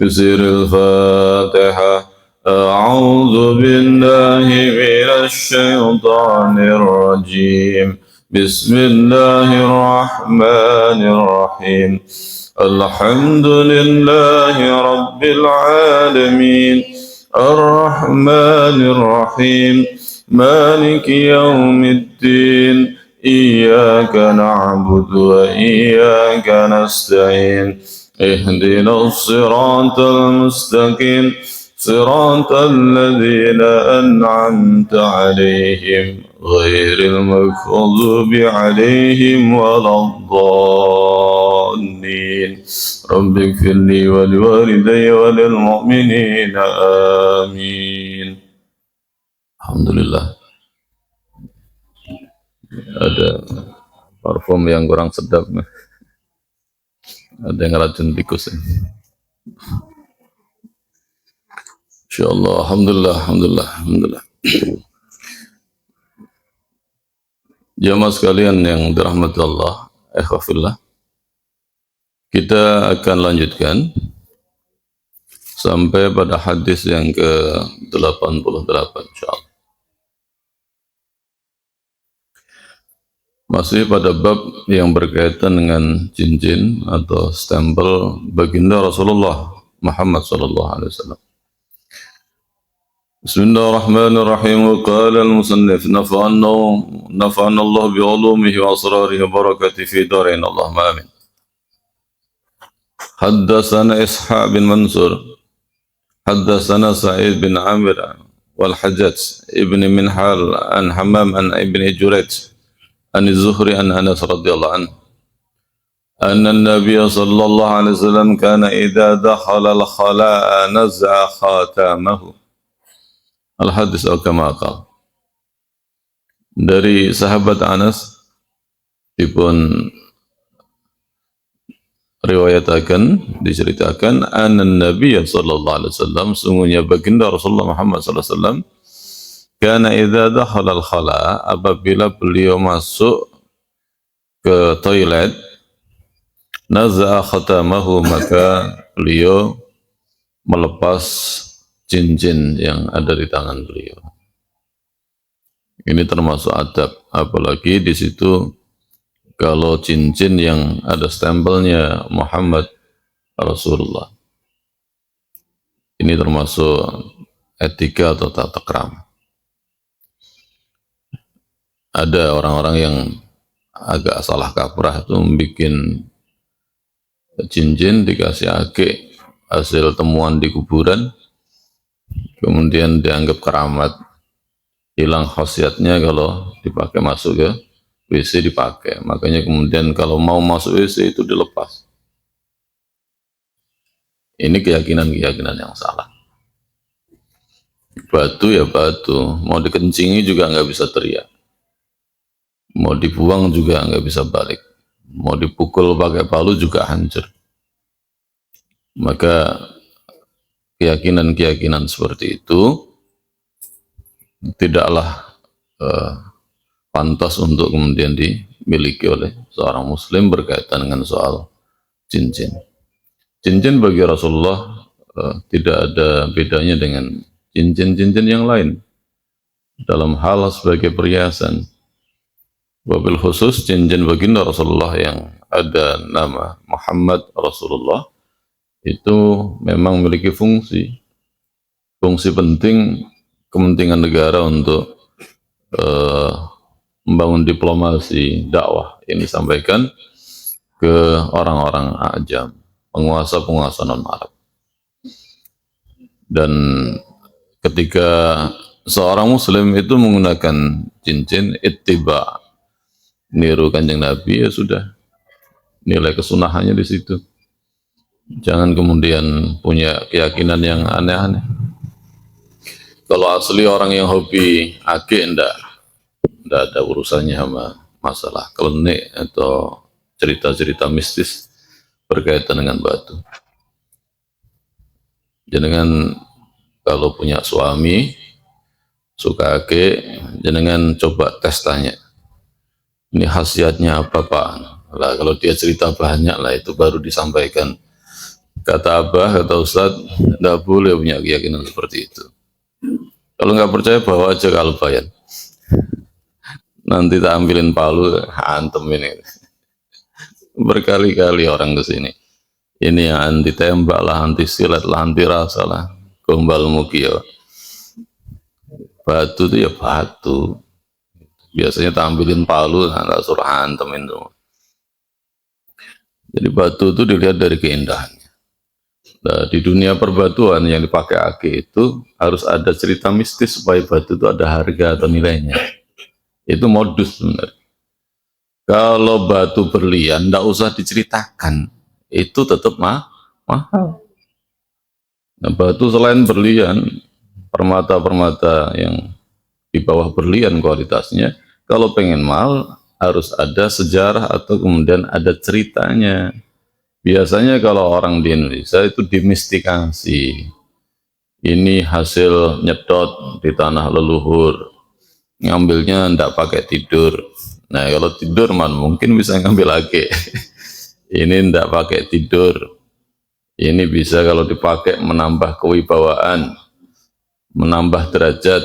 بسر الفاتحة. أعوذ بالله من الشيطان الرجيم. بسم الله الرحمن الرحيم. الحمد لله رب العالمين الرحمن الرحيم مالك يوم الدين إياك نعبد وإياك نستعين اهدنا الصراط المستقيم صراط الذين أنعمت عليهم غير المغضوب عليهم ولا الضالين. رب اغفر لي ولوالدي وللمؤمنين آمين. Alhamdulillah. Ada parfum yang kurang sedap. Ada yang racun tikus. Insyaallah, alhamdulillah. Jamaah sekalian yang dirahmati Allah, ikhwafillah. Kita akan lanjutkan sampai pada hadis yang ke-88 insyaallah. Masih pada bab yang berkaitan dengan cincin atau stempel baginda Rasulullah Muhammad sallallahu alaihi wasallam. Bismillahirrahmanirrahim. Qala al-musannif nafa'ana Allah bi ulumihi wa asrarihi wa barakatihi fi darain Allahumma amin. Haddatsana Ishaq bin Mansur haddatsana Sa'id bin Amir wal Hajjaj ibn Minhal an Hammam an ibn Jurayj an Az-Zuhri an Anas radhiyallahu anhu أن النبي صلى الله عليه وسلم كان إذا دخل الخلاء نزع خاتمه. Al-hadis al-kamakal. Dari sahabat Anas dipun diceritakan anna Nabi sallallahu alaihi wasallam, sungguhnya baginda Rasulullah Muhammad sallallahu alaihi wasallam, kana idza dakhala al-khala, apabila beliau masuk ke toilet, naza'a khatamahu, maka beliau melepas cincin yang ada di tangan beliau. Ini termasuk adab, apalagi di situ kalau cincin yang ada stempelnya Muhammad Rasulullah. Ini termasuk etika atau tata krama. Ada orang-orang yang agak salah kaprah itu membuat cincin dikasih akik hasil temuan di kuburan, kemudian dianggap keramat, hilang khasiatnya kalau dipakai masuk ke WC dipakai. Makanya kemudian kalau mau masuk WC itu dilepas. Ini keyakinan-keyakinan yang salah. Batu ya batu, mau dikencingi juga nggak bisa teriak, mau dibuang juga nggak bisa balik, mau dipukul pakai palu juga hancur. Maka keyakinan-keyakinan seperti itu tidaklah pantas untuk kemudian dimiliki oleh seorang muslim berkaitan dengan soal cincin. Cincin bagi Rasulullah tidak ada bedanya dengan cincin-cincin yang lain dalam hal sebagai perhiasan. Wabil khusus cincin baginda Rasulullah yang ada nama Muhammad Rasulullah itu memang memiliki fungsi penting, kepentingan negara untuk membangun diplomasi dakwah yang disampaikan ke orang-orang ajam, penguasa-penguasa non-Arab. Dan ketika seorang muslim itu menggunakan cincin ittiba, niru Kanjeng Nabi, ya sudah, nilai kesunahannya di situ. Jangan kemudian punya keyakinan yang aneh-aneh. Kalau asli orang yang hobi akik, enggak ada urusannya sama masalah klenik atau cerita-cerita mistis berkaitan dengan batu. Jenengan kalau punya suami suka akik, jenengan coba tes tanya, ini khasiatnya apa Pak? Lah kalau dia cerita banyak lah itu baru disampaikan Kata Abah, kata Ustadz, tidak boleh punya keyakinan seperti itu. Kalau nggak percaya, bawa aja ke Al-Bayan. Nanti tak ambilin palu, hantem ini. Berkali-kali orang ke sini. Ini yang anti tembak lah, anti silat lah, anti rasa lah. Gombal mukio. Batu itu ya batu. Biasanya tampilin palu, nggak suruh hantemin tuh. Jadi batu itu dilihat dari keindahannya. Nah, di dunia perbatuan yang dipakai ake itu harus ada cerita mistis supaya batu itu ada harga atau nilainya. Itu modus sebenarnya. Kalau batu berlian, nggak usah diceritakan. Itu tetap mahal. Nah, batu selain berlian, permata-permata yang di bawah berlian kualitasnya, kalau pengen mahal harus ada sejarah atau kemudian ada ceritanya. Biasanya kalau orang di Indonesia itu dimistikasi. Ini hasil nyedot di tanah leluhur, ngambilnya ndak pakai tidur. Nah kalau tidur man mungkin bisa ngambil lagi. Ini ndak pakai tidur. Ini bisa kalau dipakai menambah kewibawaan, menambah derajat.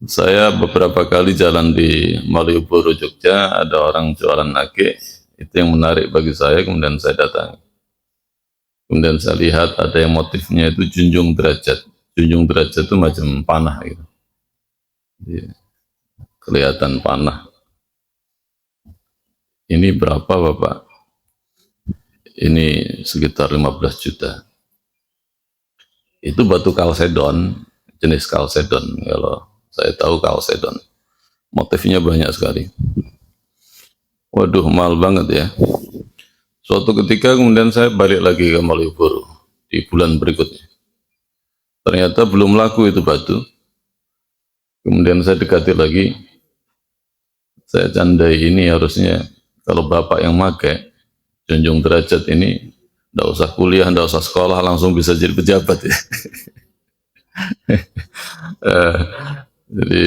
Saya beberapa kali jalan di Malioboro, Jogja, ada orang jualan ake, itu yang menarik bagi saya, kemudian saya datang. Kemudian saya lihat ada yang motifnya itu junjung derajat. Junjung derajat itu macam panah gitu. Jadi, kelihatan panah. Ini berapa Bapak? Ini sekitar 15 juta. Itu batu kalsedon, jenis kalsedon. Kalau saya tahu kalsedon. Motifnya banyak sekali. Waduh, mahal banget ya. Suatu ketika kemudian saya balik lagi ke Malioboro di bulan berikutnya. Ternyata belum laku itu batu. Kemudian saya dekati lagi. Saya candai ini harusnya kalau Bapak yang pakai junjung derajat ini, nggak usah kuliah, nggak usah sekolah, langsung bisa jadi pejabat ya. Jadi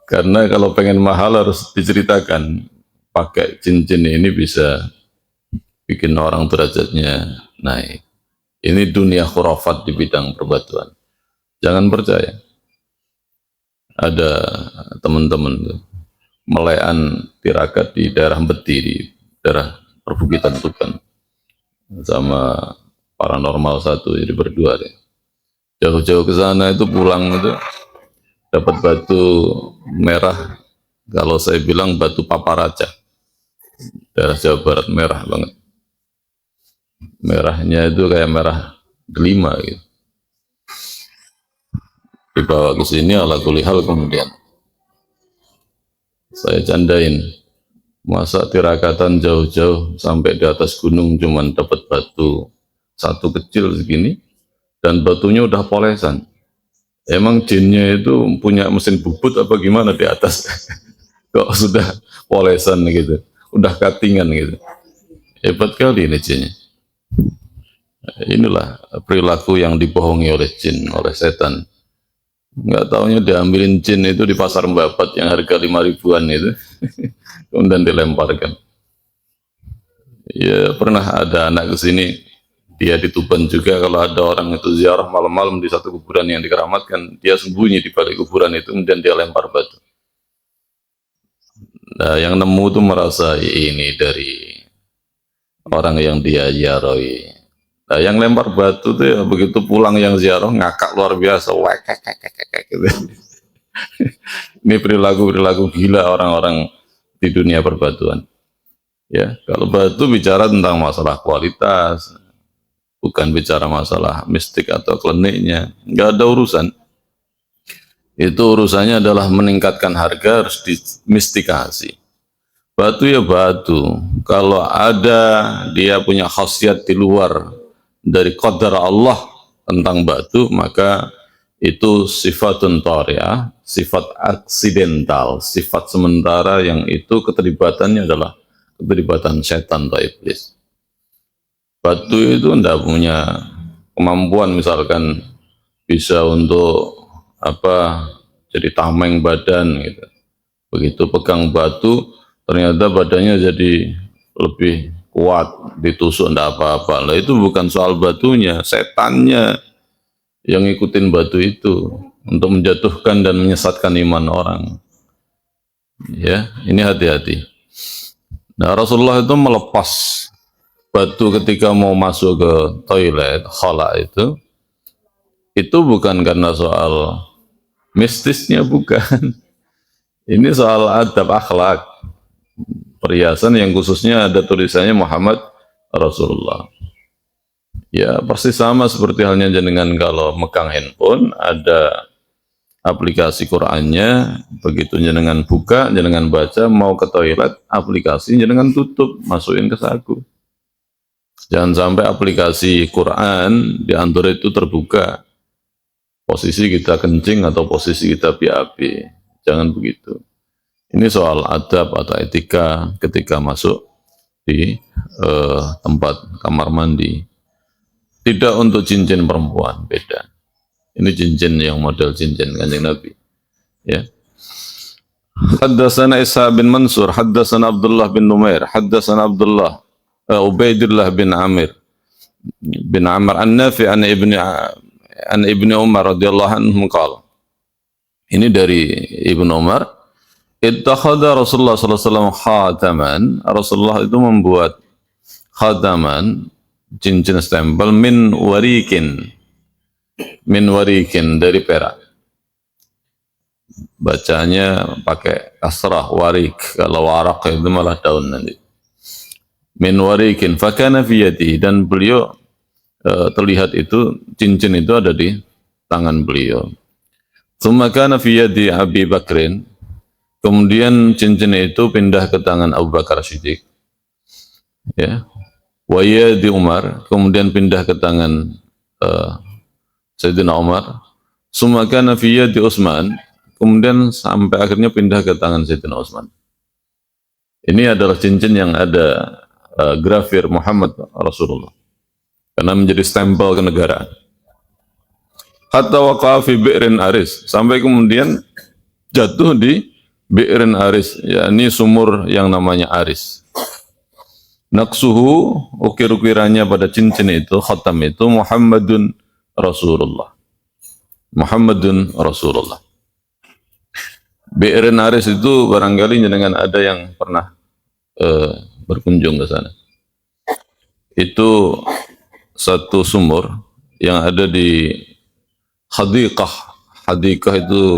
karena kalau pengen mahal harus diceritakan, pakai cincin ini bisa bikin orang derajatnya naik. Ini dunia khurafat di bidang perbatuan. Jangan percaya. Ada teman-teman melean tirakat di daerah Beti, di daerah perbukitan Tuban, sama paranormal satu, jadi berdua deh. Jauh-jauh ke sana itu pulang itu dapat batu merah, kalau saya bilang batu paparaca, daerah Jawa Barat, merah banget. Merahnya itu kayak merah delima gitu. Dibawa ke sini ala kulihal, kemudian saya candain, masa tirakatan jauh-jauh sampai di atas gunung cuman dapat batu satu kecil segini, dan batunya udah polesan. Emang jinnya itu punya mesin bubut apa gimana di atas? Kok sudah polesan gitu, udah cuttingan gitu. Hebat kali ini jinnya. Inilah perilaku yang dibohongi oleh jin, oleh setan. Nggak taunya diambilin jin itu di pasar Mbapat yang harga 5 ribuan itu, kemudian dilemparkan. Ya pernah ada anak kesini, dia di Tuban juga, kalau ada orang itu ziarah malam-malam di satu kuburan yang dikeramatkan, dia sembunyi di balik kuburan itu, kemudian dia lempar batu. Nah yang nemu tuh merasa ini dari orang yang dia ziarahi. Nah, yang lempar batu tuh ya begitu pulang yang ziarah ngakak luar biasa, gitu. Ini perilaku gila orang-orang di dunia perbatuan. Ya, kalau batu bicara tentang masalah kualitas, bukan bicara masalah mistik atau kliniknya, nggak ada urusan. Itu urusannya adalah meningkatkan harga, harus dimistikasi. Batu ya batu, kalau ada dia punya khasiat di luar dari qadar Allah tentang batu, maka itu sifatun tari'ah, sifat aksidental, sifat sementara yang itu keterlibatannya adalah keterlibatan setan atau iblis. Batu itu tidak punya kemampuan misalkan bisa untuk apa, jadi tameng badan gitu. Begitu pegang batu ternyata badannya jadi lebih kuat, ditusuk ndak apa-apa. Lah itu bukan soal batunya, setannya yang ngikutin batu itu untuk menjatuhkan dan menyesatkan iman orang. Ya, ini hati-hati. Nah, Rasulullah itu melepas batu ketika mau masuk ke toilet, khala itu bukan karena soal mistisnya, bukan. Ini soal adab akhlak. Perhiasan yang khususnya ada tulisannya Muhammad Rasulullah. Ya, persis sama seperti halnya jenengan kalau megang handphone, ada aplikasi Qur'annya, begitu jenengan buka, jenengan baca, mau ke toilet, aplikasi jenengan tutup, masukin ke saku. Jangan sampai aplikasi Quran di Android itu terbuka, posisi kita kencing atau posisi kita BAB. Jangan begitu. Ini soal adab atau etika ketika masuk di tempat kamar mandi. Tidak untuk cincin perempuan, beda. Ini cincin yang model cincin Kanjeng Nabi. Ya. Haddatsana Isa bin Mansur, haddatsana Abdullah bin Numair, haddatsana Ubaidillah bin Amir An-Nafi an Ibni Umar radhiyallahu anhu qala. Ini dari Ibnu Umar, ittakhadha Rasulullah sallallahu alaihi wasallam khataman. Rasulullah itu membuat khataman, cincin stempel min warikin dari perak. Bacanya pakai kasrah warik, kalau warak itu malah daun nanti. Min warikin fakana fi yadihi, dan beliau terlihat itu cincin itu ada di tangan beliau. Tsumma kana fi yadi Abi Bakrin, kemudian cincin itu pindah ke tangan Abu Bakar Siddiq. Ya. Wa yadi Umar, kemudian pindah ke tangan Sayyidina Umar. Tsumma kana fi yadi Utsman, kemudian sampai akhirnya pindah ke tangan Sayyidina Utsman. Ini adalah cincin yang ada grafir Muhammad Rasulullah, karena menjadi stempel kenegaraan. Hatta waqa'a fi bi'rin aris, sampai kemudian jatuh di bi'rin aris, yakni sumur yang namanya Aris. Naqsuhu, ukir-ukirannya pada cincin itu, khatam itu, Muhammadun Rasulullah. Muhammadun Rasulullah. Bi'rin Aris itu barangkali dengan ada yang pernah berkunjung ke sana. Itu satu sumur yang ada di Hadiqah. Hadiqah itu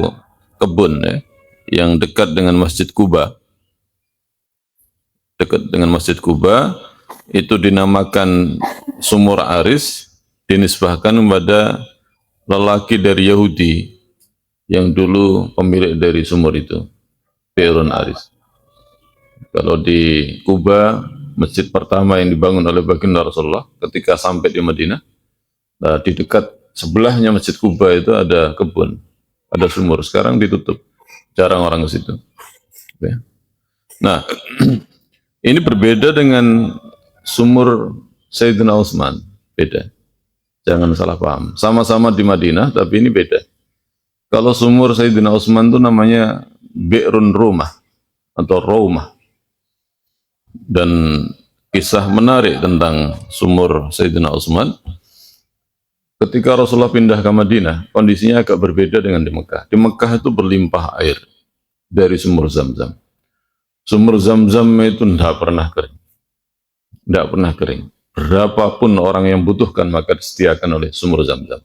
kebun, ya, yang dekat dengan Masjid Kuba. Dekat dengan Masjid Kuba, itu dinamakan Sumur Aris, dinisbahkan kepada lelaki dari Yahudi yang dulu pemilik dari sumur itu, Bi'run Aris. Kalau di Kuba, masjid pertama yang dibangun oleh baginda Rasulullah ketika sampai di Madinah, di dekat sebelahnya Masjid Kuba itu ada kebun, ada sumur. Sekarang ditutup, jarang orang ke situ. Nah, ini berbeda dengan sumur Sayyidina Utsman, beda. Jangan salah paham. Sama-sama di Madinah, tapi ini beda. Kalau sumur Sayyidina Utsman itu namanya Bi'run Rumah atau Raumah. Dan kisah menarik tentang sumur Sayyidina Utsman, ketika Rasulullah pindah ke Madinah, kondisinya agak berbeda dengan di Mekah. Di Mekah itu berlimpah air dari sumur Zam-Zam. Sumur Zam-Zam itu tidak pernah kering. Tidak pernah kering. Berapapun orang yang butuhkan, maka disediakan oleh sumur Zam-Zam.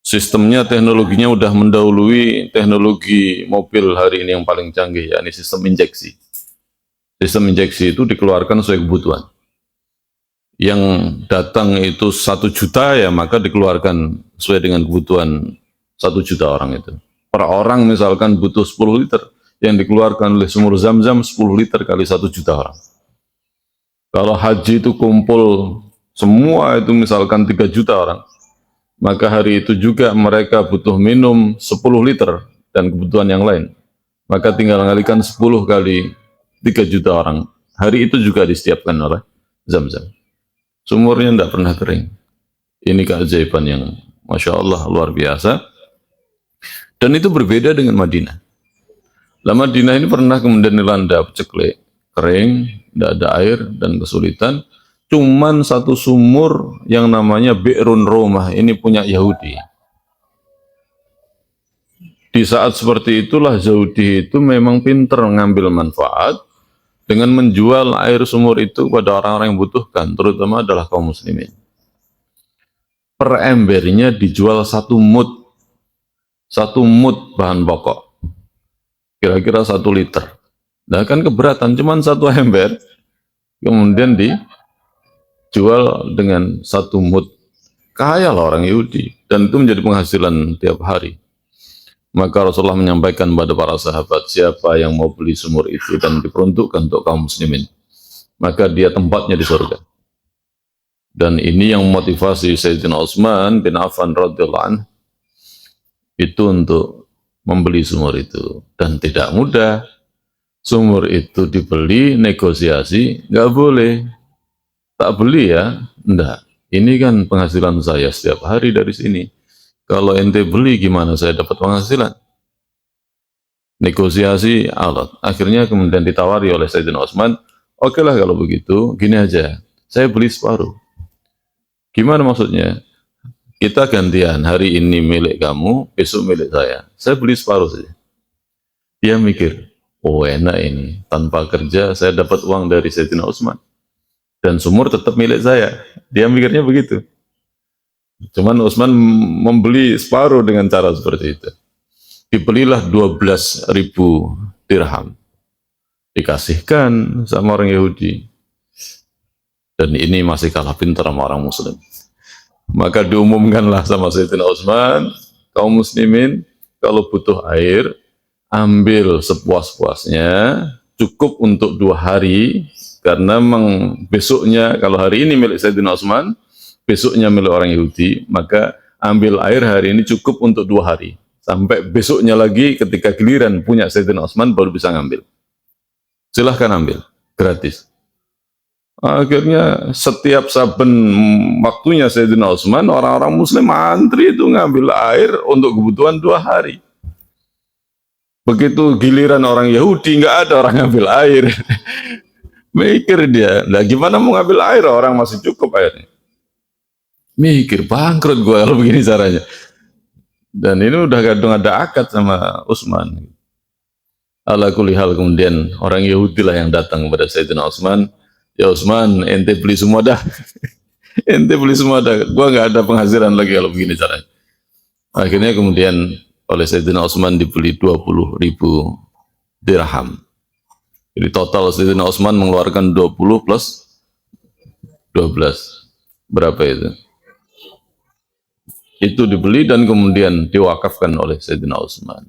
Sistemnya, teknologinya udah mendahului teknologi mobil hari ini yang paling canggih, yakni sistem injeksi. Sistem injeksi itu dikeluarkan sesuai kebutuhan. Yang datang itu 1 juta, ya maka dikeluarkan sesuai dengan kebutuhan 1 juta orang itu. Per orang misalkan butuh 10 liter, yang dikeluarkan oleh sumur Zam-Zam 10 liter kali 1 juta orang. Kalau haji itu kumpul semua itu misalkan 3 juta orang, maka hari itu juga mereka butuh minum 10 liter dan kebutuhan yang lain. Maka tinggal ngalikan 10 kali 3 juta orang. Hari itu juga disiapkan oleh Zam-Zam. Sumurnya tidak pernah kering. Ini keajaiban yang Masya Allah luar biasa. Dan itu berbeda dengan Madinah. Lah Madinah ini pernah kemudian dilanda peceklek, kering, tidak ada air dan kesulitan. Cuman satu sumur yang namanya Bi'run Rumah, ini punya Yahudi. Di saat seperti itulah Yahudi itu memang pinter mengambil manfaat dengan menjual air sumur itu kepada orang-orang yang butuhkan, terutama adalah kaum muslimin. Per embernya dijual 1 mud bahan pokok, kira-kira 1 liter. Nah kan keberatan, cuman 1 ember, kemudian dijual dengan 1 mud. Kaya lah orang Yahudi, dan itu menjadi penghasilan tiap hari. Maka Rasulullah menyampaikan kepada para sahabat, siapa yang mau beli sumur itu dan diperuntukkan untuk kaum muslimin, maka dia tempatnya di surga. Dan ini yang memotivasi Sayyidina Utsman bin Affan radhiyallahu anhu itu untuk membeli sumur itu. Dan tidak mudah. Sumur itu dibeli, negosiasi, nggak boleh. Tak beli ya, enggak. Ini kan penghasilan saya setiap hari dari sini. Kalau ente beli gimana saya dapat penghasilan? Negosiasi alat. Akhirnya kemudian ditawari oleh Sayyidina Utsman, oke lah kalau begitu, gini aja, saya beli separuh. Gimana maksudnya? Kita gantian, hari ini milik kamu, besok milik saya. Saya beli separuh saja. Dia mikir, oh enak ini, tanpa kerja saya dapat uang dari Sayyidina Utsman. Dan sumur tetap milik saya. Dia mikirnya begitu. Cuman Utsman membeli separuh dengan cara seperti itu. Dibelilah 12.000 dirham. Dikasihkan sama orang Yahudi. Dan ini masih kalah pintar sama orang Muslim. Maka diumumkanlah sama Sayyidina Utsman, kaum muslimin, kalau butuh air, ambil sepuas-puasnya, cukup untuk 2 hari, karena memang besoknya, kalau hari ini milik Sayyidina Utsman, besoknya milik orang Yahudi, maka ambil air hari ini cukup untuk 2 hari. Sampai besoknya lagi ketika giliran punya Sayyidina Utsman baru bisa ngambil. Silahkan ambil, gratis. Akhirnya setiap saben waktunya Sayyidina Utsman, orang-orang muslim antri itu ngambil air untuk kebutuhan 2 hari. Begitu giliran orang Yahudi, nggak ada orang ngambil air. Mikir dia, nah gimana mau ngambil air, orang masih cukup airnya. Mikir, bangkrut gue kalau begini caranya. Dan ini udah kadang ada akad sama Utsman. Ala kulli hal, kemudian orang Yahudi lah yang datang kepada Sayyidina Utsman. Ya Utsman, ente beli semua dah. Ente beli semua dah. Gua nggak ada penghasilan lagi kalau begini caranya. Akhirnya kemudian oleh Sayyidina Utsman dibeli 20.000 dirham. Jadi total Sayyidina Utsman mengeluarkan 20 plus 12. Berapa itu? Itu dibeli dan kemudian diwakafkan oleh Sayyidina Utsman.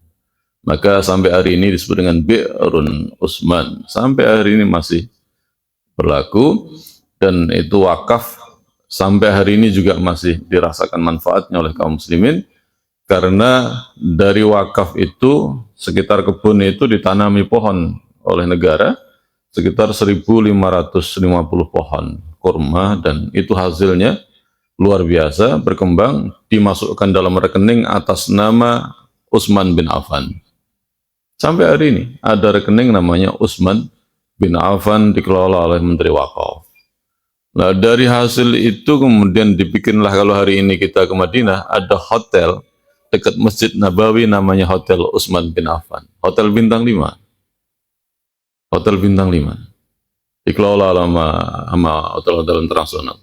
Maka sampai hari ini disebut dengan Bi'run Utsman. Sampai hari ini masih berlaku, dan itu wakaf sampai hari ini juga masih dirasakan manfaatnya oleh kaum muslimin, karena dari wakaf itu sekitar kebun itu ditanami pohon oleh negara sekitar 1.550 pohon kurma, dan itu hasilnya luar biasa, berkembang, dimasukkan dalam rekening atas nama Utsman bin Affan. Sampai hari ini ada rekening namanya Utsman bin Affan dikelola oleh Menteri Wakaf. Nah dari hasil itu kemudian dibikinlah, kalau hari ini kita ke Madinah, ada hotel dekat Masjid Nabawi namanya Hotel Utsman bin Affan. Hotel bintang 5. Hotel bintang 5. Dikelola sama hotel-hotel internasional.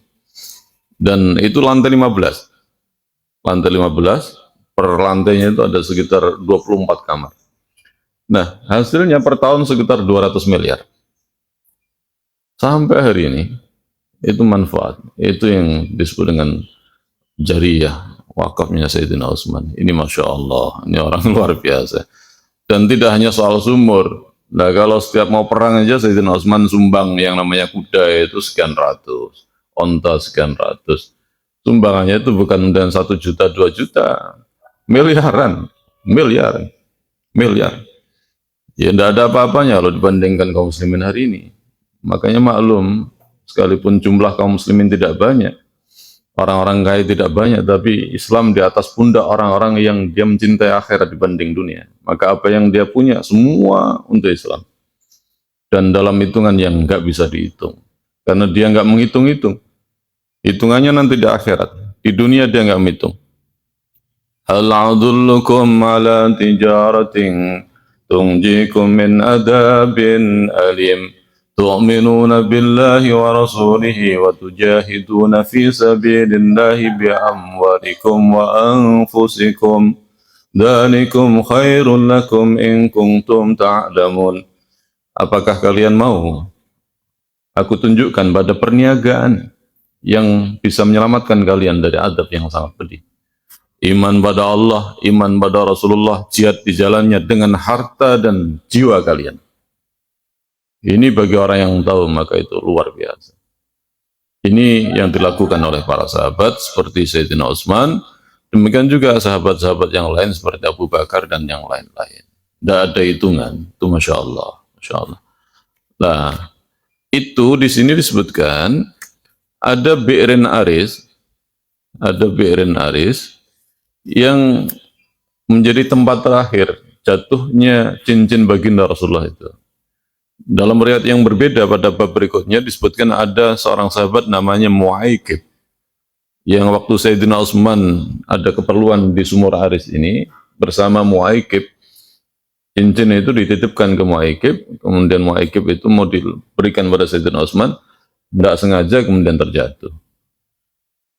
Dan itu lantai 15. Lantai 15, per lantainya itu ada sekitar 24 kamar. Nah, hasilnya per tahun sekitar 200 miliar. Sampai hari ini, itu manfaat. Itu yang disebut dengan jariyah, wakafnya Sayyidina Utsman. Ini Masya Allah, ini orang luar biasa. Dan tidak hanya soal sumur. Nah, kalau setiap mau perang aja, Sayyidina Utsman sumbang yang namanya kuda itu sekian ratus. Onta sekian ratus. Sumbangannya itu bukan dan 1 juta, 2 juta, miliaran, miliar. Ya tidak ada apa-apanya kalau dibandingkan kaum muslimin hari ini. Makanya maklum, sekalipun jumlah kaum muslimin tidak banyak, orang-orang kaya tidak banyak, tapi Islam di atas pundak orang-orang yang dia mencintai akhirat dibanding dunia. Maka apa yang dia punya semua untuk Islam. dan dalam hitungan yang nggak bisa dihitung. Karena dia nggak menghitung-hitung. Hitungannya nanti di akhirat. Di dunia dia nggak menghitung. Hal adullukum ala tijaratin tunjikum min adabin alim. Tu'minuna billahi wa rasulihi wa tujahiduna fi sabilillahi bi amwalikum wa anfusikum. Dzalikum khairul lakum in kuntum ta'lamun. Apakah kalian mau aku tunjukkan pada perniagaan yang bisa menyelamatkan kalian dari adab yang sangat pedih? Iman pada Allah, iman pada Rasulullah, jihad di jalannya dengan harta dan jiwa kalian. Ini bagi orang yang tahu, maka itu luar biasa. Ini yang dilakukan oleh para sahabat seperti Sayyidina Utsman, demikian juga sahabat-sahabat yang lain seperti Abu Bakar dan yang lain-lain. Tidak ada hitungan, itu Masya Allah. Masya Allah. Nah, itu di sini disebutkan ada Bi'rin Aris, yang menjadi tempat terakhir jatuhnya cincin baginda Rasulullah itu. Dalam riwayat yang berbeda pada bab berikutnya disebutkan ada seorang sahabat namanya Mu'aikib, yang waktu Sayyidina Utsman ada keperluan di sumur Aris ini bersama Mu'aikib, cincin itu dititipkan ke Mu'aikib, kemudian Mu'aikib itu mau diberikan pada Sayyidina Utsman, tidak sengaja kemudian terjatuh.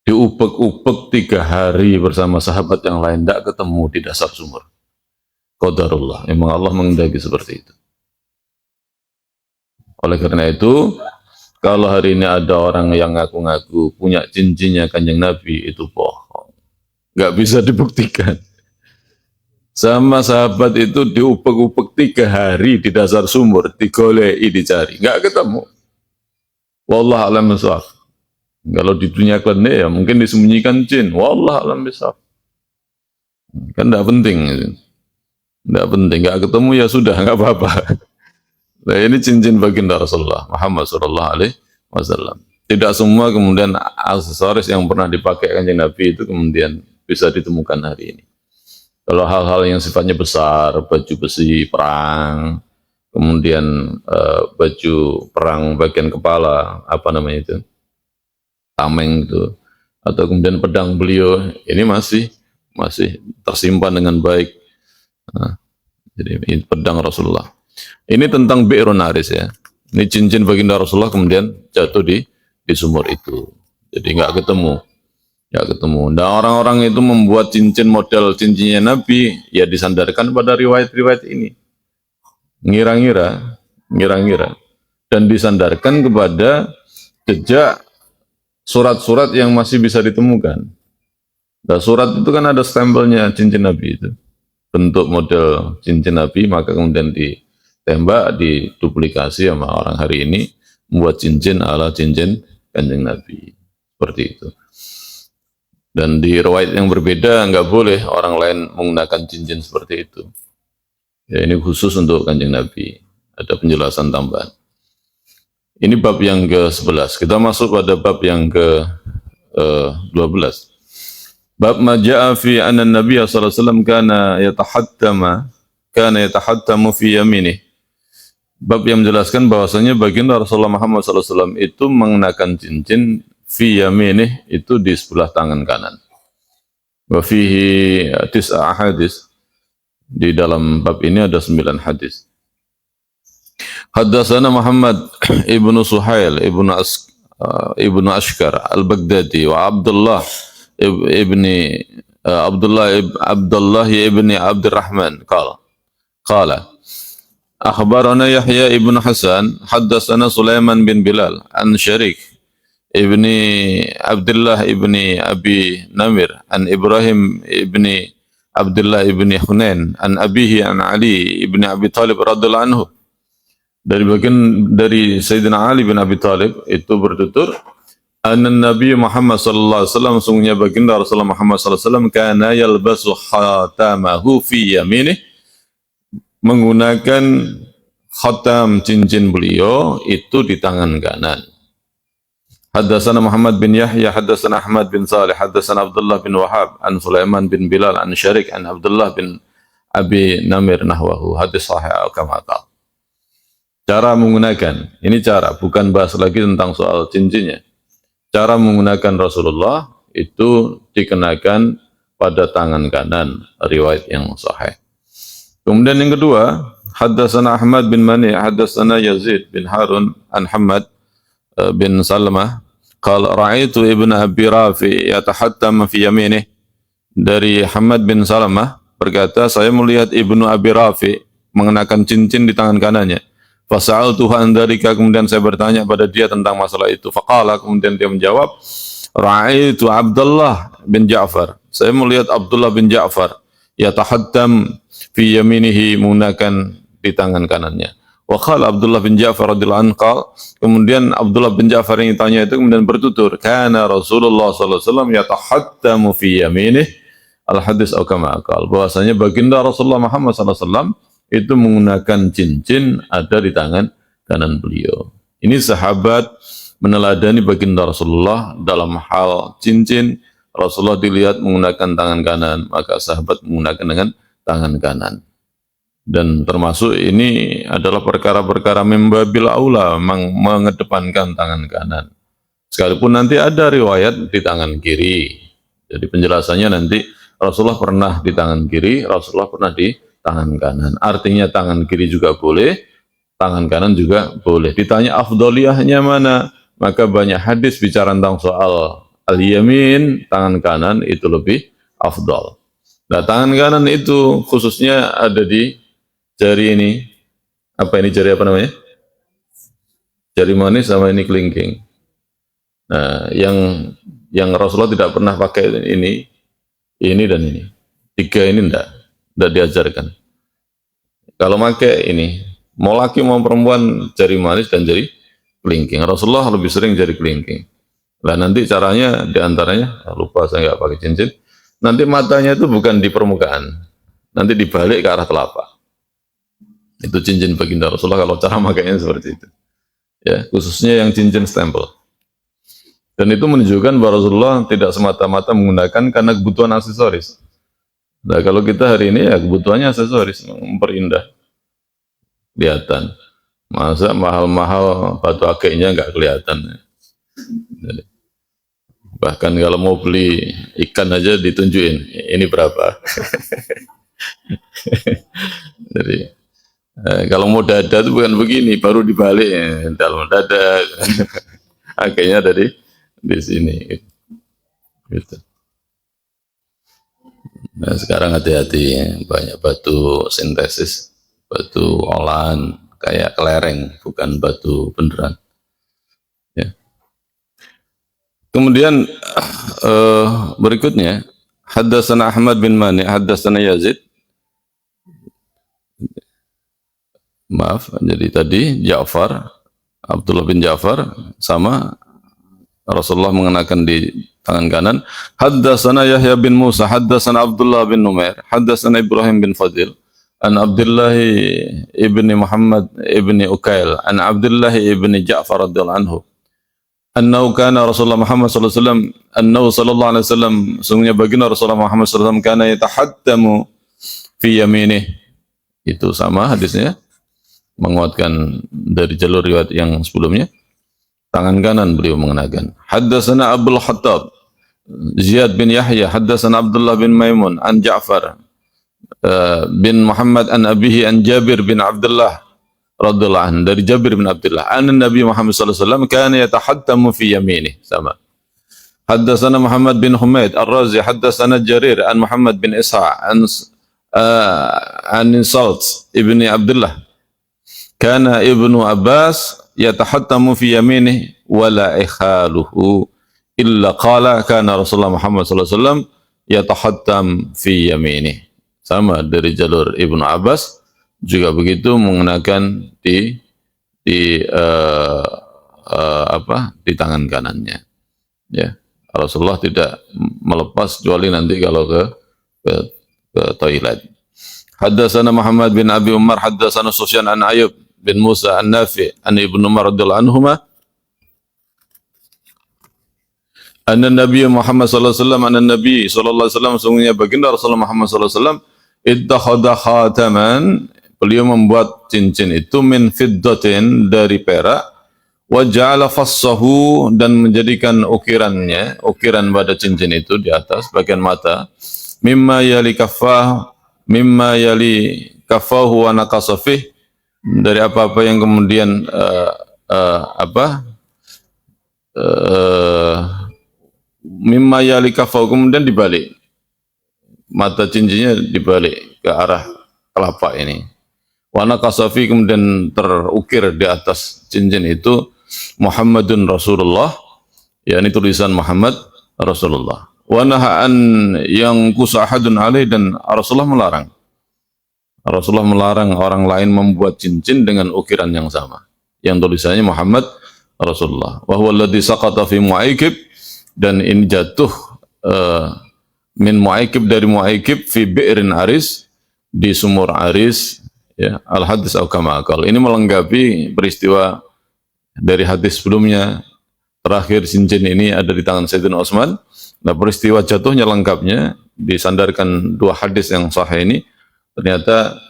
Diupek-upek 3 hari bersama sahabat yang lain, tidak ketemu di dasar sumur. Qadarullah, memang Allah mengendaki seperti itu. Oleh karena itu, kalau hari ini ada orang yang ngaku-ngaku punya cincinnya Kanjeng Nabi, itu bohong. Nggak bisa dibuktikan. Sama sahabat itu diupek-upek 3 hari di dasar sumur, digolei, dicari, nggak ketemu. Wallah alam bisawab. Kalau di dunia klinik ya mungkin disembunyikan jin. Wallah alam bisawab. Kan nggak penting. Nggak penting, nggak ketemu ya sudah, nggak apa-apa. Nah, ini cincin baginda Rasulullah Muhammad SAW. Tidak semua kemudian aksesoris yang pernah dipakai Kanjeng Nabi itu kemudian bisa ditemukan hari ini. Kalau hal-hal yang sifatnya besar, baju besi perang, kemudian baju perang bagian kepala, apa namanya itu, tameng itu, atau kemudian pedang beliau, ini masih tersimpan dengan baik. Nah, jadi ini pedang Rasulullah. Ini tentang Bi'run Aris ya. Ini cincin baginda Rasulullah kemudian jatuh di sumur itu. Jadi nggak ketemu. Nah, orang-orang itu membuat cincin model cincinnya Nabi, ya disandarkan pada riwayat-riwayat ini. Ngira-ngira. Dan disandarkan kepada jejak surat-surat yang masih bisa ditemukan. Nah, surat itu kan ada stempelnya cincin Nabi itu. Bentuk model cincin Nabi, maka kemudian ditembak, diduplikasi sama orang hari ini, membuat cincin ala cincin Kanjeng Nabi. Seperti itu. Dan di riwayat yang berbeda, nggak boleh orang lain menggunakan cincin seperti itu. Ya, ini khusus untuk Kanjeng Nabi. Ada penjelasan tambahan. Ini bab yang ke-11. Kita masuk pada bab yang ke-12. Bab maja'a fi anna Nabi sallallahu alaihi wasallam kana yatahattamu fi yaminih. Bab yang menjelaskan bahwasanya baginda Rasulullah Muhammad sallallahu alaihi wasallam itu mengenakan cincin fi yaminih, itu di sebelah tangan kanan. Wa fihi 9 hadis. Di dalam bab ini ada 9 hadis. Haddatsana Muhammad ibnu Suhail ibnu Ashkar al-Baghdadi wa Abdullah ibni Abdurrahman qala akhbarana Yahya ibn Hasan haddatsana Sulaiman bin Bilal an Syarik ibni Abdullah ibni Abi Namir an Ibrahim ibni Abdullah ibni Hunain an abihi an Ali ibni Abi Talib radhiyallahu anhu. Dari Sayyidina Ali bin Abi Talib itu bertutur, anna Nabi Muhammad sallallahu alaihi wasallam, sungguhnya baginda Rasulullah Muhammad sallallahu alaihi wasallam kana yalbasu khatamahu fi yaminih, menggunakan khatam cincin beliau itu di tangan kanan. Haddatsana Muhammad bin Yahya haddatsana Ahmad bin Salih haddatsana Abdullah bin Wahab an Sulaiman bin Bilal an Syarik an Abdullah bin Abi Namir nahwahu, hadis sahih kama qala. Cara menggunakan, ini cara, bukan bahas lagi tentang soal cincinnya. Cara menggunakan Rasulullah itu dikenakan pada tangan kanan, riwayat yang sahih. Kemudian yang kedua, haddatsana Ahmad bin Mani, haddatsana Yazid bin Harun an Hamad bin Salamah, qala ra'aitu ibnu Abi Rafi yatahattam fi yaminih. Dari Hamad bin Salamah berkata, saya melihat ibnu Abi Rafi mengenakan cincin di tangan kanannya. Fasa'altuhu an dzalika, kemudian saya bertanya pada dia tentang masalah itu. Faqala, kemudian dia menjawab, ra'aitu Abdullah bin Ja'far. Saya melihat Abdullah bin Ja'far yatahaddam fi yaminihi, menggunakan di tangan kanannya. Wa qala Abdullah bin Ja'far radhiyallahu anhu, kemudian Abdullah bin Ja'far yang ditanya itu kemudian bertutur, kana Rasulullah sallallahu alaihi wasallam yatahaddamu fi yaminih, al hadis atau kama qala, bahwasanya baginda Rasulullah Muhammad sallallahu alaihi wasallam itu menggunakan cincin ada di tangan kanan beliau. Ini sahabat meneladani baginda Rasulullah dalam hal cincin. Rasulullah dilihat menggunakan tangan kanan, maka sahabat menggunakan dengan tangan kanan. Dan termasuk ini adalah perkara-perkara membabil aula, mengedepankan tangan kanan. Sekalipun nanti ada riwayat di tangan kiri. Jadi penjelasannya nanti Rasulullah pernah di tangan kiri, Rasulullah pernah di tangan kanan. Artinya tangan kiri juga boleh, tangan kanan juga boleh. Ditanya afdoliyahnya mana? Maka banyak hadis bicara tentang soal al-yamin, tangan kanan itu lebih afdol. Nah, tangan kanan itu khususnya ada di jari ini. Apa ini jari apa namanya? Jari manis sama ini kelingking. Nah, yang Rasulullah tidak pernah pakai ini dan ini. Tiga ini tidak diajarkan. Kalau pakai ini, mau laki mau perempuan, jari manis dan jari kelingking. Rasulullah lebih sering jari kelingking. Nah, nanti caranya diantaranya, lupa saya nggak pakai cincin. Nanti matanya itu bukan di permukaan, nanti dibalik ke arah telapak. Itu cincin baginda Rasulullah kalau cara makainya seperti itu. Ya, khususnya yang cincin stempel. Dan itu menunjukkan bahwa Rasulullah tidak semata-mata menggunakan karena kebutuhan aksesoris. Nah, kalau kita hari ini ya kebutuhannya aksesoris, memperindah, kelihatan. Masa mahal-mahal batu akiknya nggak kelihatan. Jadi, bahkan kalau mau beli ikan aja ditunjukin, ini berapa. Jadi kalau mau dada itu bukan begini, baru dibalik dalam dada, akiknya dari di sini. Gitu. Nah, sekarang hati-hati, banyak batu sintesis, batu olahan kayak kelereng, bukan batu beneran. Ya. Kemudian berikutnya, haddatsana Ahmad bin Mani, haddatsana Yazid. Maaf, jadi tadi Ja'far, Abdullah bin Ja'far sama Rasulullah mengenakan di tangan kanan. Haddatsana Yahya bin Musa, haddatsana Abdullah bin Numair, haddatsana Ibrahim bin Fadil, an Abdullah ibni Muhammad ibni Ukail, an Abdullah ibni Ja'far radhiyallahu anhu. Annahu kana Rasulullah Muhammad sallallahu alaihi wasallam, annahu sallallahu alaihi wasallam, sungguhnya baginda Rasulullah Muhammad sallallahu alaihi wasallam kana yatahaddamu fi yaminih. Itu sama hadisnya, menguatkan dari jalur riwayat yang sebelumnya. Tangan kanan beliau mengenakan. Haddatsana Abdul Khattab Ziyad bin Yahya, haddatsana Abdullah bin Maimun an Ja'far bin Muhammad an abihi an Jabir bin Abdullah radhiyallahu anhu, dari Jabir bin Abdullah an Nabi Muhammad sallallahu alaihi wasallam kana yatahaddamu fi yaminih. Sama. Haddatsana Muhammad bin Humaid Ar-Razi, haddatsana Jarir an Muhammad bin Ishaq an Salt ibni Abdullah kana ibnu Abbas yatahattamu fi yaminih wala ikhaluhu illa qala kana Rasulullah Muhammad sallallahu alaihi wasallam yatahattam fi yaminih. Sama dari jalur Ibnu Abbas juga begitu, mengenakan di di tangan kanannya. Ya, Rasulullah tidak melepas kecuali nanti kalau ke toilet. Haddatsana Muhammad bin Abi Umar, haddatsana Sufyan an Ayyub bin Musa an-Nafi an Ibnu Umar radhiyallahu anhuma anna Nabi Muhammad sallallahu alaihi wasallam, anna Nabi sallallahu alaihi wasallam, sungguhnya baginda Rasulullah Muhammad sallallahu alaihi wasallam ittakhadha khataman, beliau membuat cincin itu min fiddatin, dari perak, wa ja'ala fassahu, dan menjadikan ukirannya, ukiran pada cincin itu di atas bagian mata, mimma yali kafahu wa naqasa fih, dari apa-apa yang kemudian mimma yali kafahu, kemudian dibalik, mata cincinnya dibalik ke arah telapak ini. Wana kasafi, kemudian terukir di atas cincin itu Muhammadun Rasulullah, yakni tulisan Muhammad Rasulullah. Wanahaan yang kusahadun alaih, dan Rasulullah melarang. Rasulullah melarang orang lain membuat cincin dengan ukiran yang sama, yang tulisannya Muhammad Rasulullah. Wa huwa alladhi saqata fi Mu'aikib, dan ini jatuh min Mu'aikib, dari Mu'aikib, fi bi'rin Aris, di sumur Aris. Ya, al-hadis au kama qala. Ini melengkapi peristiwa dari hadis sebelumnya. Terakhir cincin ini ada di tangan Sayyidina Utsman. Nah, peristiwa jatuhnya lengkapnya disandarkan dua hadis yang sahih ini. Ternyata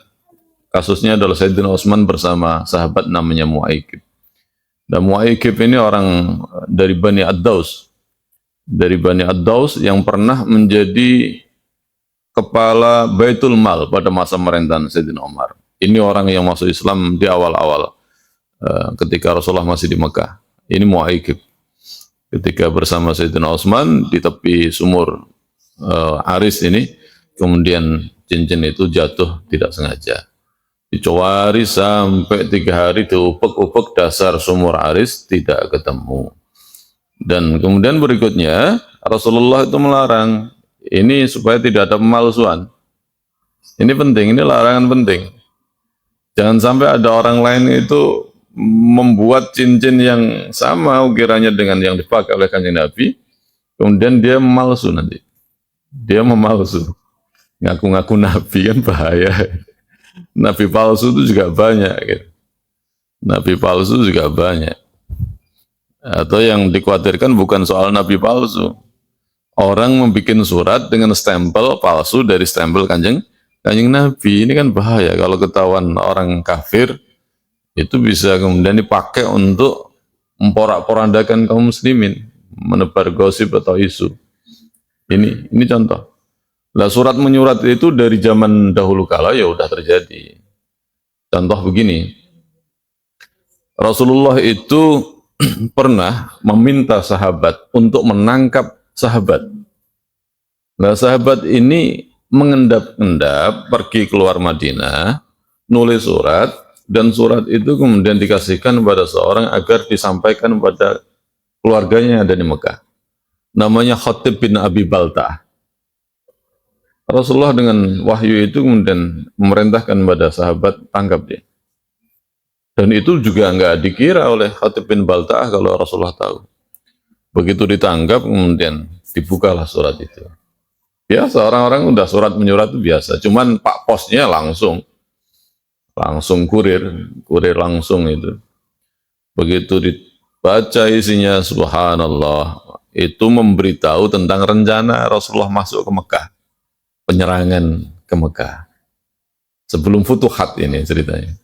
kasusnya adalah Sayyidina Utsman bersama sahabat namanya Mu'aikib. Dan Mu'aikib ini orang dari Bani Ad-Daus. Dari Bani Ad-Daus yang pernah menjadi kepala Baitul Mal pada masa pemerintahan Sayyidina Umar. Ini orang yang masuk Islam di awal-awal ketika Rasulullah masih di Mekah. Ini Mu'aikib. Ketika bersama Sayyidina Utsman di tepi sumur Aris ini, kemudian cincin itu jatuh tidak sengaja. Dicari sampai 3 hari, diupek-upek dasar sumur Aris, tidak ketemu. Dan kemudian berikutnya Rasulullah itu melarang ini supaya tidak ada pemalsuan. Ini penting, ini larangan penting. Jangan sampai ada orang lain itu membuat cincin yang sama ukirannya dengan yang dipakai oleh Kanjeng Nabi, kemudian dia memalsu nanti. Dia memalsu. Ngaku-ngaku Nabi, kan bahaya. Nabi palsu itu juga banyak. Gitu. Nabi palsu juga banyak. Atau yang dikhawatirkan bukan soal Nabi palsu. Orang membuat surat dengan stempel palsu dari stempel Kanjeng Nabi. Ini kan bahaya. Kalau ketahuan orang kafir, itu bisa kemudian dipakai untuk memporak-porandakan kaum muslimin, menebar gosip atau isu. Ini contoh. Lah, surat menyurat itu dari zaman dahulu kala ya udah terjadi. Contoh begini, Rasulullah itu pernah meminta sahabat untuk menangkap sahabat. Nah, sahabat ini mengendap-endap pergi keluar Madinah, nulis surat, dan surat itu kemudian dikasihkan kepada seorang agar disampaikan kepada keluarganya yang ada di Mekah. Namanya Khatib bin Abi Balta'ah. Rasulullah dengan wahyu itu kemudian memerintahkan kepada sahabat, tangkap dia. Dan itu juga nggak dikira oleh Khatib bin Balta'ah kalau Rasulullah tahu. Begitu ditangkap, kemudian dibukalah surat itu. Biasa, orang-orang udah surat menyurat itu biasa. Cuman Pak Posnya langsung kurir langsung itu. Begitu dibaca isinya, subhanallah, itu memberitahu tentang rencana Rasulullah masuk ke Mekah, penyerangan ke Mekah. Sebelum Futuhat ini ceritanya.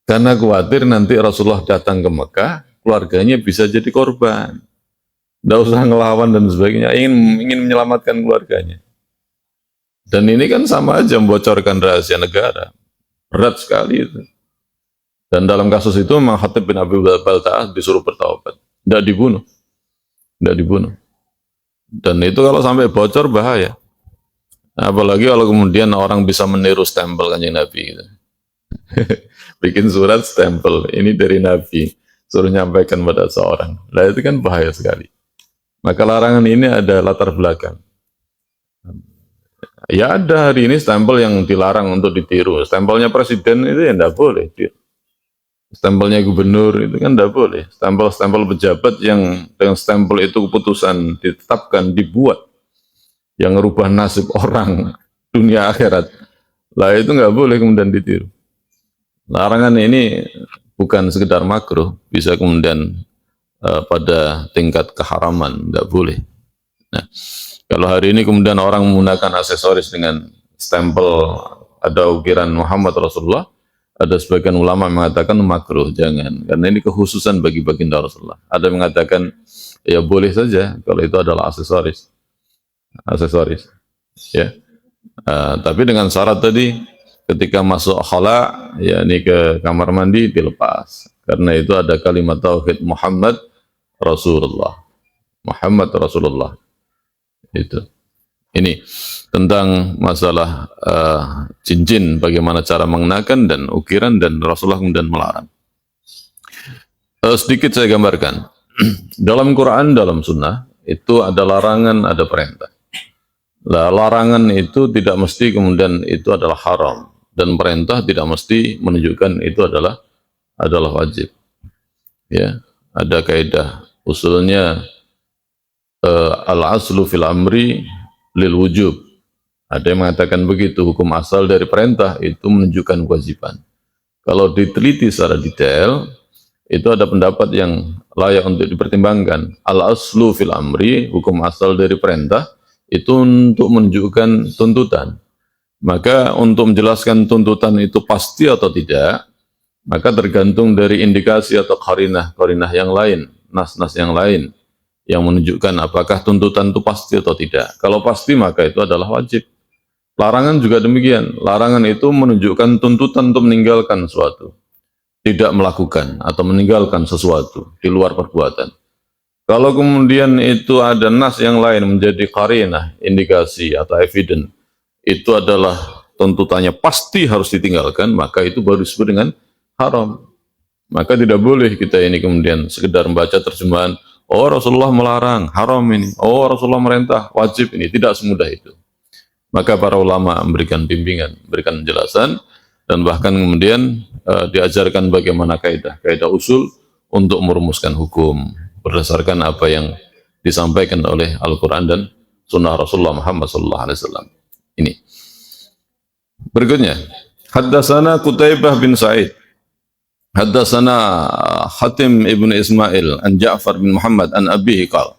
Karena khawatir nanti Rasulullah datang ke Mekah, keluarganya bisa jadi korban. Tidak usah ngelawan dan sebagainya, ingin menyelamatkan keluarganya. Dan ini kan sama aja membocorkan rahasia negara. Berat sekali itu. Dan dalam kasus itu memang Khatib bin Abi Balta'ah disuruh bertaubat. Tidak dibunuh. Dan itu kalau sampai bocor bahaya. Apalagi kalau kemudian orang bisa meniru stempel Kanjeng Nabi gitu. Bikin surat stempel, ini dari Nabi, suruh nyampaikan pada seorang. Nah, itu kan bahaya sekali. Maka larangan ini ada latar belakang. Ya, ada hari ini stempel yang dilarang untuk ditiru. Stempelnya presiden itu ya tidak boleh. Stempelnya gubernur itu kan tidak boleh. Stempel-stempel pejabat yang dengan stempel itu keputusan ditetapkan, dibuat, yang merubah nasib orang dunia akhirat. Lah, itu nggak boleh kemudian ditiru. Larangan ini bukan sekedar makruh, bisa kemudian pada tingkat keharaman, nggak boleh. Nah, kalau hari ini kemudian orang menggunakan aksesoris dengan stempel ada ukiran Muhammad Rasulullah, Ada sebagian ulama mengatakan makruh, jangan, karena ini kekhususan bagi baginda Rasulullah. Ada yang mengatakan ya boleh saja kalau itu adalah aksesoris, aksesoris, ya. Tapi dengan syarat tadi, ketika masuk khala, yakni ke kamar mandi dilepas, karena itu ada kalimat tauhid Muhammad Rasulullah, Muhammad Rasulullah itu. Ini tentang masalah cincin, bagaimana cara mengenakan dan ukiran, dan Rasulullah kemudian melarang. Sedikit saya gambarkan. Dalam Quran, dalam Sunnah, itu ada larangan, ada perintah. Nah, larangan itu tidak mesti kemudian itu adalah haram, dan perintah tidak mesti menunjukkan itu adalah wajib. Ya, ada kaidah usulnya al-aslu fil amri lil wujub. Ada yang mengatakan begitu, hukum asal dari perintah itu menunjukkan kewajiban. Kalau diteliti secara detail, itu ada pendapat yang layak untuk dipertimbangkan. Al-aslu fil amri, hukum asal dari perintah, itu untuk menunjukkan tuntutan. Maka untuk menjelaskan tuntutan itu pasti atau tidak, maka tergantung dari indikasi atau qarinah yang lain, nas-nas yang lain, yang menunjukkan apakah tuntutan itu pasti atau tidak. Kalau pasti, maka itu adalah wajib. Larangan juga demikian. Larangan itu menunjukkan tuntutan untuk meninggalkan sesuatu, tidak melakukan atau meninggalkan sesuatu di luar perbuatan. Kalau kemudian itu ada nas yang lain menjadi qarinah, indikasi atau evidence, itu adalah tuntutannya pasti harus ditinggalkan, maka itu baru disebut dengan haram. Maka tidak boleh kita ini kemudian sekedar membaca terjemahan, oh Rasulullah melarang, haram ini. Oh Rasulullah merintah, wajib ini. Tidak semudah itu. Maka para ulama memberikan bimbingan, memberikan penjelasan, dan bahkan kemudian diajarkan bagaimana kaidah usul untuk merumuskan hukum berdasarkan apa yang disampaikan oleh Al-Quran dan Sunnah Rasulullah Muhammad SAW. Ini. Berikutnya, Haddatsana Qutaibah bin Sa'id, Haddatsana Hatim ibn Ismail an Ja'far bin Muhammad an abihi qala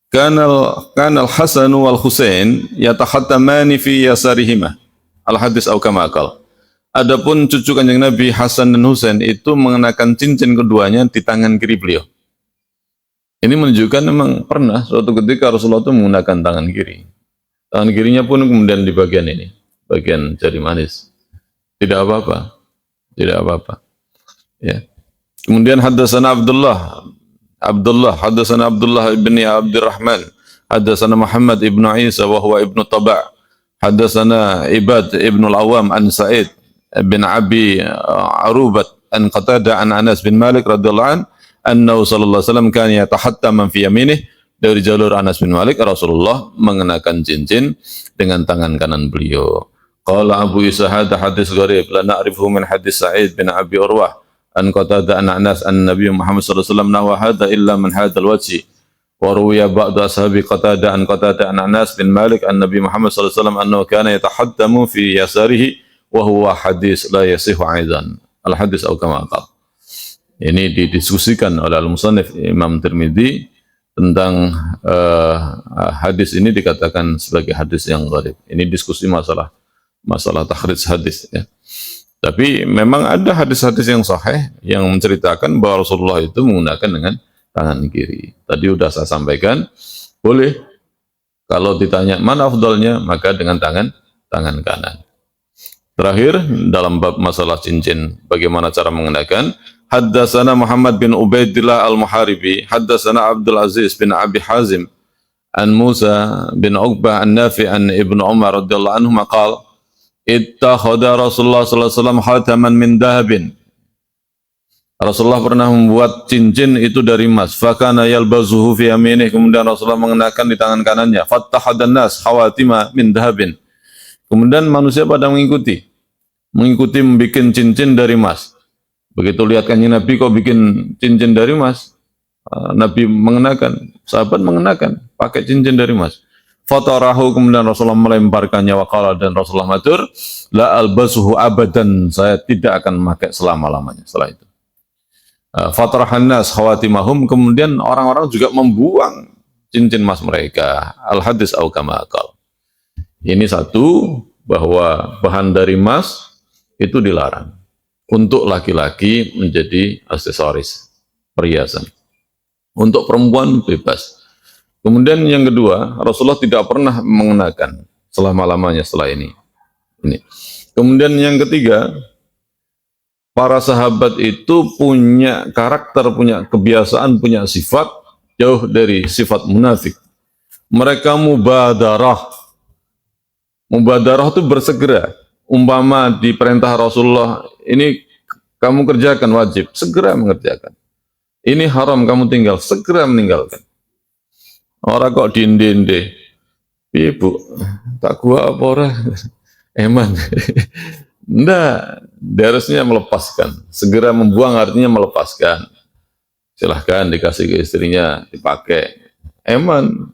kana al-Hasan wal Husain yatakhattamani fi yasarihima al-hadis au kama qala. Adapun cucu Kanjeng Nabi Hasan dan Husain itu mengenakan cincin keduanya di tangan kiri beliau. Ini menunjukkan memang pernah suatu ketika Rasulullah itu menggunakan tangan kiri. Tangan kirinya pun kemudian di bagian ini, bagian jari manis. Tidak apa-apa. Tidak apa-apa. Ya. Kemudian haddatsana haddatsana Abdullah ibn Abdurrahman, haddatsana Muhammad ibn Isa wa huwa ibn Taba', haddatsana Ibad ibn al-Awam an Sa'id bin Abi Arubat an Qatada an Anas bin Malik radhiyallahu anhu sallallahu alaihi wasallam kan yatahattaman fi yaminih. Dari jalur Anas bin Malik, Rasulullah mengenakan cincin dengan tangan kanan beliau. Qala Abu Isa hadha hadis gharib la na'rifuhu min hadis Sa'id bin Abi Urwah an Qatada an Anas an Nabi Muhammad sallallahu alaihi wasallam nahwa hadha illa min hadzal wajhi. Wa ruwiya ba'du ashabi Qatada an Anas bin Malik an Nabi Muhammad sallallahu alaihi wasallam annahu kana yatahattamu fi yasarihi wa huwa hadis la yasihu aidan. Al hadis atau kama qala. Ini didiskusikan oleh Al-Musannif Imam Tirmidzi tentang hadis ini dikatakan sebagai hadis yang gharib. Ini diskusi masalah takhrij hadis ya. Tapi memang ada hadis-hadis yang sahih yang menceritakan bahwa Rasulullah itu menggunakan dengan tangan kiri. Tadi sudah saya sampaikan, boleh kalau ditanya mana afdalnya, maka dengan tangan kanan. Terakhir dalam bab masalah cincin, bagaimana cara mengenakan? Haddatsana Muhammad bin Ubaidillah al-Muharibi, haddatsana Abdul Aziz bin Abi Hazim an Musa bin Uqbah an Nafi an Ibnu Umar radhiyallahu anhu maqal ittakhadha Rasulullah sallallahu alaihi wasallam khataman min dahabin. Rasulullah pernah membuat cincin itu dari emas. Fakana yalbazuhu fi yaminih, kemudian Rasulullah mengenakan di tangan kanannya. Fattahadan nas khawatima min dahabin. Kemudian manusia pada mengikuti membuat cincin dari emas. Begitu lihat Kanjeng Nabi kok bikin cincin dari emas, Nabi mengenakan, sahabat mengenakan, pakai cincin dari emas. Fatarahu, kemudian Rasulullah melemparkannya, waqala, dan Rasulullah matur, la albasuhu abadan, saya tidak akan memakai selama-lamanya setelah itu. Fatarahan nas khawatimahum, kemudian orang-orang juga membuang cincin emas mereka. Al-hadis au kama qala. Ini satu, bahwa bahan dari emas itu dilarang. Untuk laki-laki menjadi aksesoris, perhiasan. Untuk perempuan bebas. Kemudian yang kedua, Rasulullah tidak pernah mengenakan selama-lamanya setelah ini. Kemudian yang ketiga, para sahabat itu punya karakter, punya kebiasaan, punya sifat jauh dari sifat munafik. Mereka mubadarah. Mubadarah itu bersegera. Umpama di perintah Rasulullah, ini kamu kerjakan wajib, segera mengerjakan. Ini haram kamu tinggal, segera meninggalkan. Orang kok dinde-inde. Ibu, tak gua apa ora? Eman. Enggak, harusnya melepaskan. Segera membuang artinya melepaskan. Silahkan dikasih ke istrinya, dipakai. Eman.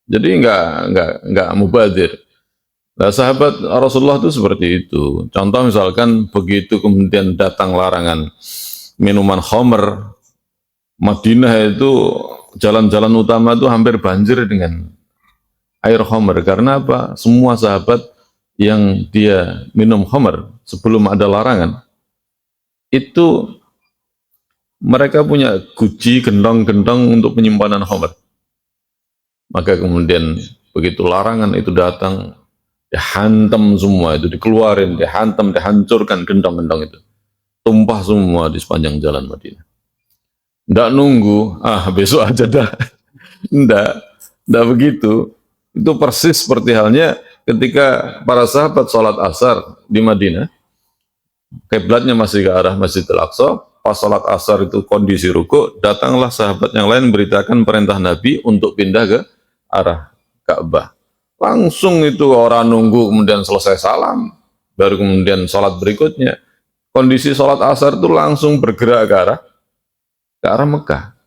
Jadi enggak mubadir. Nah, sahabat Rasulullah itu seperti itu. Contoh misalkan begitu kemudian datang larangan minuman khamr, Madinah itu jalan-jalan utama itu hampir banjir dengan air khamr. Karena apa? Semua sahabat yang dia minum khamr sebelum ada larangan, itu mereka punya guci, gendong-gendong untuk penyimpanan khamr. Maka kemudian begitu larangan itu datang, dihantam semua itu, dikeluarin, dihantam, dihancurkan gendong-gendong itu. Tumpah semua di sepanjang jalan Madinah. Nggak nunggu, besok aja dah. Nggak begitu. Itu persis seperti halnya ketika para sahabat sholat asar di Madinah, kiblatnya masih ke arah Masjidil Aqsa, pas sholat asar itu kondisi ruku, datanglah sahabat yang lain beritakan perintah Nabi untuk pindah ke arah Ka'bah. Langsung itu orang nunggu kemudian selesai salam, baru kemudian sholat berikutnya. Kondisi sholat asar itu langsung bergerak ke arah Mekah.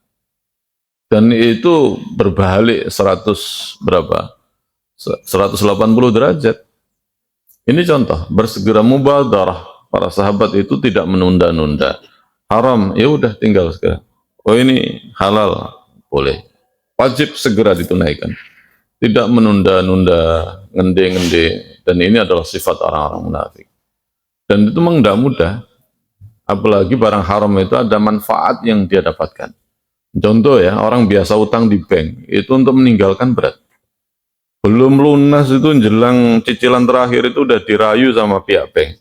Dan itu berbalik 100 berapa? 180 derajat. Ini contoh, bersegera mubadarah. Para sahabat itu tidak menunda-nunda. Haram, ya udah tinggal segera. Oh ini halal, boleh. Wajib segera ditunaikan. Tidak menunda-nunda, ngende-ngende. Dan ini adalah sifat orang-orang munafik. Dan itu memang tidak mudah. Apalagi barang haram itu ada manfaat yang dia dapatkan. Contoh ya, orang biasa utang di bank, itu untuk meninggalkan berat. Belum lunas itu jelang cicilan terakhir itu udah dirayu sama pihak bank.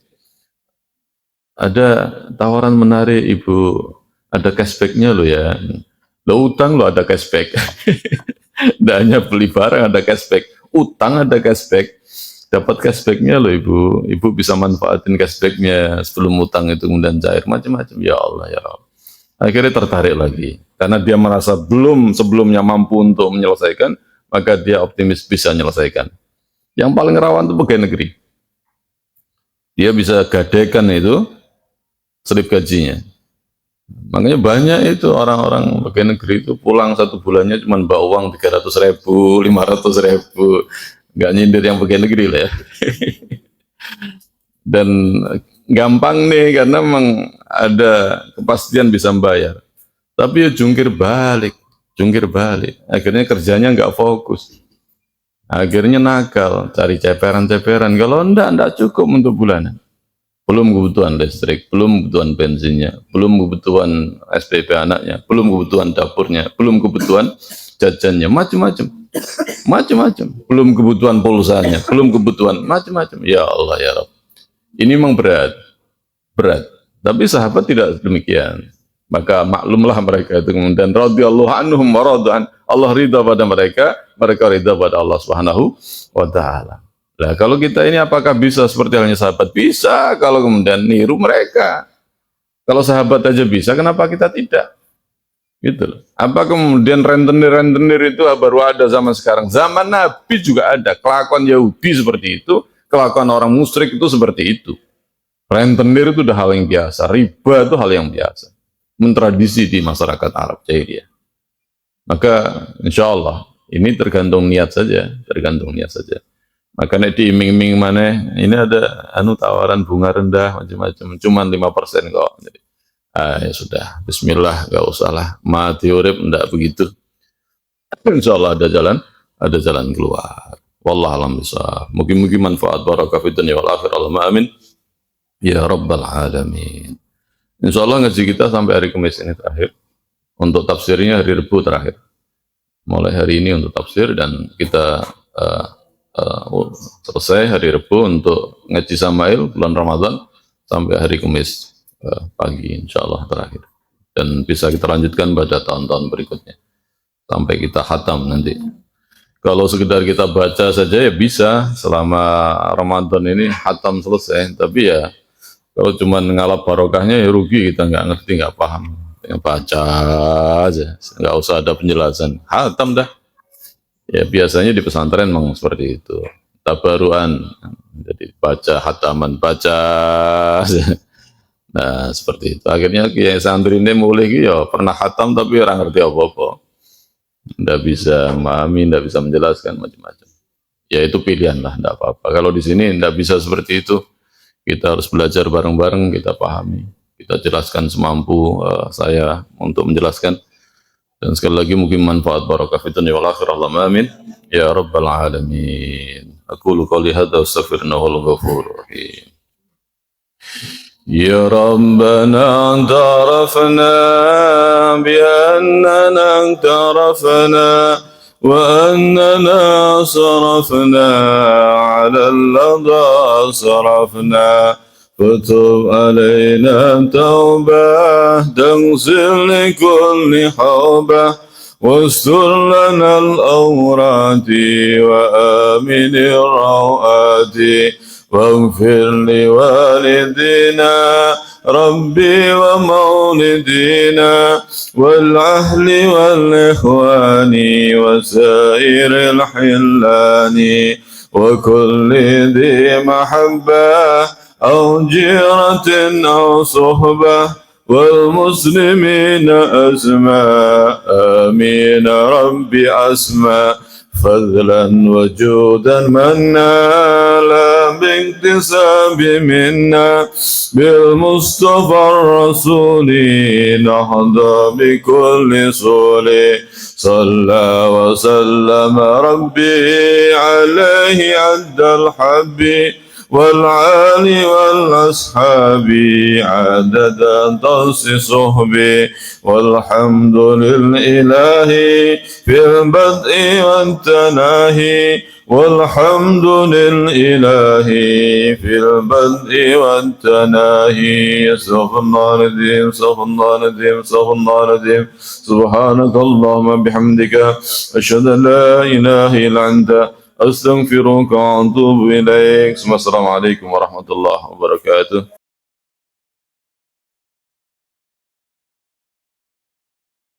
Ada tawaran menarik ibu, ada cashbacknya loh ya. Lo utang lo ada cashback. Tidak hanya beli barang ada cashback, utang ada cashback. Dapat cashbacknya loh ibu. Ibu bisa manfaatin cashbacknya sebelum utang itu kemudian cair macam-macam. Ya Allah ya Allah. Akhirnya tertarik lagi karena dia merasa belum sebelumnya mampu untuk menyelesaikan, maka dia optimis bisa menyelesaikan. Yang paling rawan itu pegawai negeri. Dia bisa gadekan itu selip gajinya. Makanya banyak itu orang-orang pegawai negeri itu pulang satu bulannya cuma bawa uang 300.000, 500.000. Nggak nyindir yang pegawai negeri lah ya. Dan gampang nih karena memang ada kepastian bisa membayar. Tapi ya jungkir balik. Akhirnya kerjanya nggak fokus. Akhirnya nakal, cari ceperan-ceperan. Kalau enggak cukup untuk bulanan. Belum kebutuhan listrik, belum kebutuhan bensinnya, belum kebutuhan SPP anaknya, belum kebutuhan dapurnya, belum kebutuhan jajannya, macam-macam. Belum kebutuhan pulsanya, belum kebutuhan macam-macam. Ya Allah ya Rabb. Ini memang berat. Tapi sahabat tidak demikian. Maka maklumlah mereka itu kemudian radhiyallahu anhum wa radu'an. Allah ridha pada mereka ridha pada Allah Subhanahu wa taala. Nah, kalau kita ini apakah bisa seperti halnya sahabat? Bisa kalau kemudian niru mereka. Kalau sahabat aja bisa, kenapa kita tidak? Gitu loh. Apa kemudian rentenir itu baru ada zaman sekarang? Zaman Nabi juga ada. Kelakuan Yahudi seperti itu, kelakuan orang musyrik itu seperti itu. Rentenir itu udah hal yang biasa, riba itu hal yang biasa. Mentradisi di masyarakat Arab jahiliyah. Maka insya Allah ini tergantung niat saja. Maka nek diiming-iming mana, ini ada tawaran bunga rendah macam-macam, cuman 5% kok. Jadi, ya sudah, Bismillah, gak usah lah. Mati urip ndak begitu. Insya Allah ada jalan keluar. Wallah alam bisa. Mungkin manfaat barakah fid dunya wal akhirah. Allahumma amin. ya rabbal alamin. Insyaallah ngaji kita sampai hari Kamis ini terakhir. Untuk tafsirnya hari Rabu terakhir. Mulai hari ini untuk tafsir dan kita selesai hari Rabu untuk ngaji Samail bulan Ramadan sampai hari Kamis pagi insyaallah terakhir. Dan bisa kita lanjutkan pada tahun-tahun berikutnya sampai kita khatam nanti. Kalau sekedar kita baca saja ya bisa selama Ramadan ini khatam selesai, tapi ya kalau cuma ngalap barokahnya ya rugi, kita nggak ngerti, nggak paham. Yang baca aja, nggak usah ada penjelasan, khatam dah. Ya biasanya di pesantren memang seperti itu, tabaruan, jadi baca khataman, baca aja. Nah seperti itu. Akhirnya kiai santri ini mulai ya pernah khatam tapi orang ngerti apa-apa, nggak bisa memahami, nggak bisa menjelaskan macam-macam. Ya itu pilihan lah, nggak apa-apa. Kalau di sini nggak bisa seperti itu, kita harus belajar bareng-bareng, kita pahami, kita jelaskan semampu saya untuk menjelaskan. Dan sekali lagi mungkin manfaat barakah fi dunya wal akhirah. Allahumma amin ya rabbal alamin. Aqulu qouli hadza astaghfirullaha wal ghafurur rahim. يا ربنا اعترفنا بأننا اعترفنا وأننا صرفنا على الذي صرفنا فتب علينا توبة تغسل لكل حوبة واستر لنا الأورات وآمن الروآت واغفر لوالدينا ربي ومولدينا والأهل والإخوان وسائر الحلان وكل ذي محبة أو جيرة أو صحبة والمسلمين أسماء آمين ربي أسماء فضلا وجودا منا لا باكتساب منا بالمصطفى الرسول نحظى بكل سول صلى وسلم ربي عليه عد الحب والعال والأصحاب عدد طرس صحبي والحمد لله في البدء والتناهي والحمد لله في البدء والتناهي استغفر الله العظيم استغفر الله العظيم استغفر الله العظيم سبحانك اللهم بحمدك أشهد أن لا إله إلا أنت أستغفرك وأتوب إليك. Assalamualaikum warahmatullahi wabarakatuh.